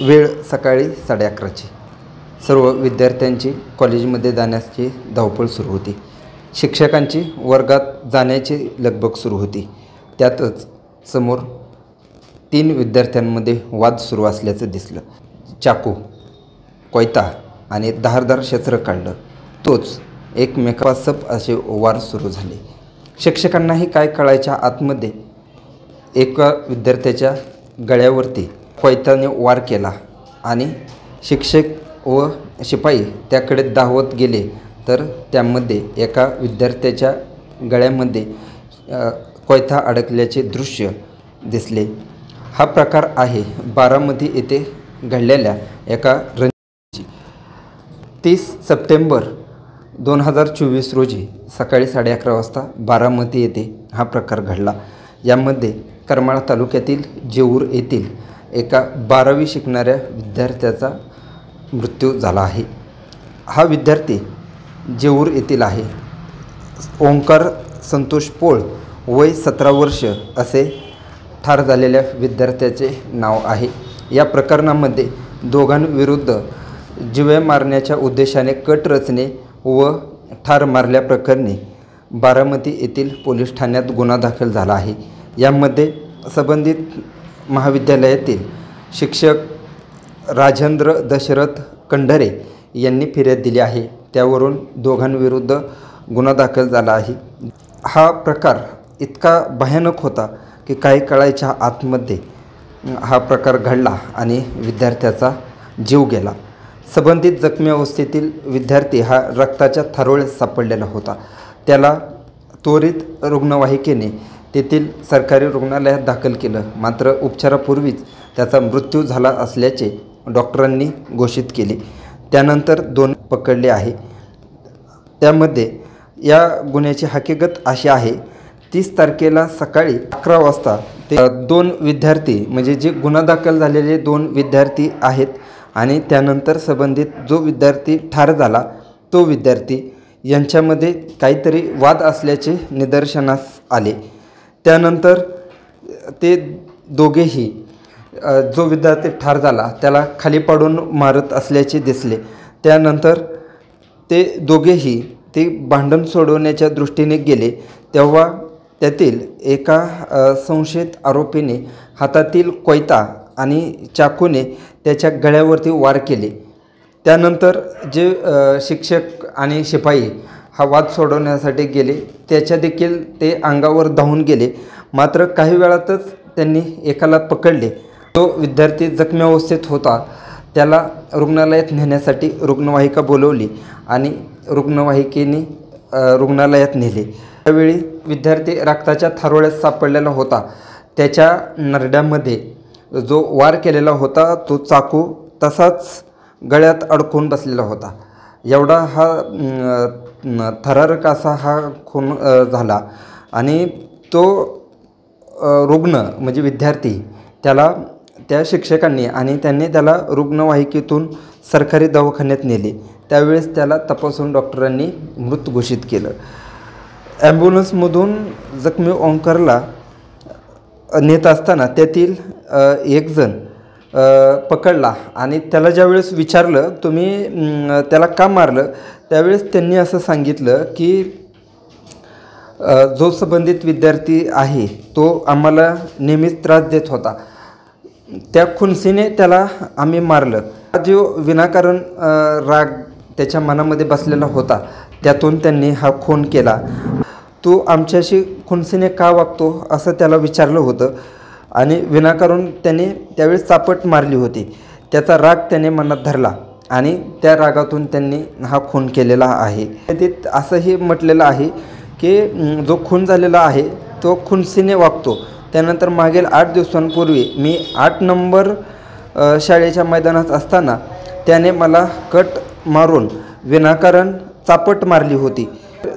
वेळ सकाळी 11:30ची। सर्व विद्यार्थ्यांची कॉलेजमध्ये जाण्याची धावपळ सुरू होती। शिक्षकांची वर्गात जाण्याची लगबग सुरू होती। त्यातच समोर 3 विद्यार्थ्यांमध्ये वाद सुरू असल्याचं दिसलं। चाकू, कोयता आणि धारदार शस्त्र काढलं, तोच एकमेकांसप असे वार सुरू झाले। शिक्षकांनाही काय कळायच्या आतमध्ये एका विद्यार्थ्याच्या गळ्यावरती कोयत्याने वार केला आणि शिक्षक व शिपाई त्याकडे धावत गेले, तर त्यामध्ये एका विद्यार्थ्याच्या गळ्यामध्ये कोयता अडकल्याचे दृश्य दिसले। हा प्रकार आहे बारामती येथे घडलेल्या एका 30 सप्टेंबर 2024 रोजी सकाळी 11:30 वाजता बारामती येथे हा प्रकार घडला। यामध्ये करमाळा तालुक्यातील जेऊर येथील एका 12वी शिकणाऱ्या विद्यार्थ्याचा मृत्यू झाला आहे। हा विद्यार्थी जेऊर येथील आहे। ओंकार संतोष पोळ, वय 17 वर्ष असे ठार झालेल्या विद्यार्थ्याचे नाव आहे। या प्रकरणामध्ये दोघांविरुद्ध जीवे मारण्याच्या उद्देशाने कट रचणे व ठार मारल्याप्रकरणी बारामती येथील पोलीस ठाण्यात गुन्हा दाखल झाला आहे। यामध्ये संबंधित महाविद्यालयातील शिक्षक राजेंद्र दशरथ कंढरे यांनी फिर्याद दिली आहे। त्यावरून दोघांविरुद्ध गुन्हा दाखल झाला आहे। हा प्रकार इतका भयानक होता की काही कळायच्या आतमध्ये हा प्रकार घडला आणि विद्यार्थ्याचा जीव गेला। संबंधित जखमी अवस्थेतील विद्यार्थी हा रक्ताच्या थारोळ्यात सापडलेला होता। त्याला त्वरित रुग्णवाहिकेने तेथील सरकारी रुग्णालयात दाखल केलं, मात्र उपचारापूर्वीच त्याचा मृत्यू झाला असल्याचे डॉक्टरांनी घोषित केले। त्यानंतर 2 पकडले आहे। त्यामध्ये या गुन्ह्याची हकीकत अशी आहे, 30 तारखेला सकाळी 11 वाजता ते 2 विद्यार्थी म्हणजे जे गुन्हा दाखल झालेले 2 विद्यार्थी आहेत आणि त्यानंतर संबंधित जो विद्यार्थी ठार झाला तो विद्यार्थी यांच्यामध्ये काहीतरी वाद असल्याचे निदर्शनास आले। त्यानंतर ते दोघेही जो विद्यार्थी ठार झाला त्याला खाली पाडून मारत असल्याचे दिसले। त्यानंतर ते दोघेही ते भांडण सोडवण्याच्या दृष्टीने गेले, तेव्हा त्यातील एका संशयित आरोपीने हातातील कोयता आणि चाकूने त्याच्या गळ्यावरती वार केले। त्यानंतर जे शिक्षक आणि शिपाई हा वाद सोडवण्यासाठी गेले त्याच्या देखील ते अंगावर धावून गेले, मात्र काही वेळातच त्यांनी एकाला पकडले। तो विद्यार्थी जखमी अवस्थेत होता, त्याला रुग्णालयात नेण्यासाठी रुग्णवाहिका बोलवली आणि रुग्णवाहिकेने रुग्णालयात नेले। त्यावेळी विद्यार्थी रक्ताच्या थारोळ्यात सापडलेला होता। त्याच्या नरड्यामध्ये जो वार केलेला होता तो चाकू तसाच गळ्यात अडकून बसलेला होता। एवढा हा थरारक असा हा खून झाला आणि तो रुग्ण म्हणजे विद्यार्थी त्याला त्या शिक्षकांनी आणि त्यांनी त्याला रुग्णवाहिकेतून सरकारी दवाखान्यात नेले। त्यावेळेस त्याला तपासून डॉक्टरांनी मृत घोषित केलं। ॲम्ब्युलन्समधून जखमी ओंकारला नेत असताना त्यातील एक जण पकडला आणि त्याला ज्यावेळेस विचारलं तुम्ही त्याला का मारलं, त्यावेळेस त्यांनी असं सांगितलं की जो संबंधित विद्यार्थी आहे तो आम्हाला नेहमीच त्रास देत होता, त्या खुन्सीने त्याला आम्ही मारलं। जो विनाकारण राग त्याच्या मनामध्ये बसलेला होता त्यातून त्यांनी हा खून केला। तू आमच्याशी खुन्सीने का वागतो असं त्याला विचारलं होतं आणि विनाकारण त्याने त्यावेळेस चापट मारली होती। त्याचा राग त्याने मनात धरला आणि त्या रागातून त्यांनी हा खून केलेला आहे। ते असंही म्हटलेलं आहे की जो खून झालेला आहे तो खुन्सीने वागतो। त्यानंतर मागील 8 दिवसांपूर्वी मी 8 नंबर शाळेच्या मैदानात असताना त्याने मला कट मारून विनाकारण चापट मारली होती।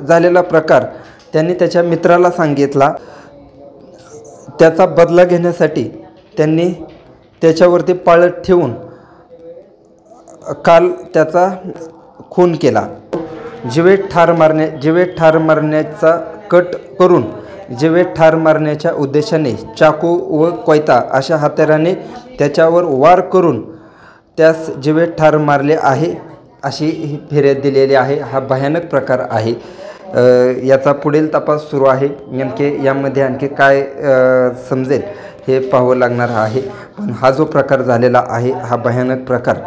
झालेला प्रकार त्यांनी त्याच्या मित्राला सांगितला। त्याचा बदला घेण्यासाठी त्यांनी त्याच्यावरती पाळत ठेवून काल त्याचा खून केला। जीवे ठार मारण्याचा कट करून जीवे ठार मारण्याच्या उद्देशाने चाकू व कोयता अशा हत्याराने त्याच्यावर वार करून त्यास जीवे ठार मारले आहे अशी ही फिर्याद दिलेली आहे. हा भयानक प्रकार आहे. याचा पुढील तपास सुरू आहे. नेमके यामध्ये आणखी काय समजेल हे पाहावं लागणार आहे. पण हा जो प्रकार झालेला आहे हा भयानक प्रकार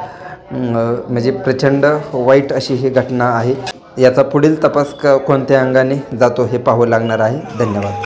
म्हणजे प्रचंड वाईट अशी ही घटना आहे. याचा पुढील तपास कोणत्या अंगाने जातो हे पाहावं लागणार आहे. धन्यवाद.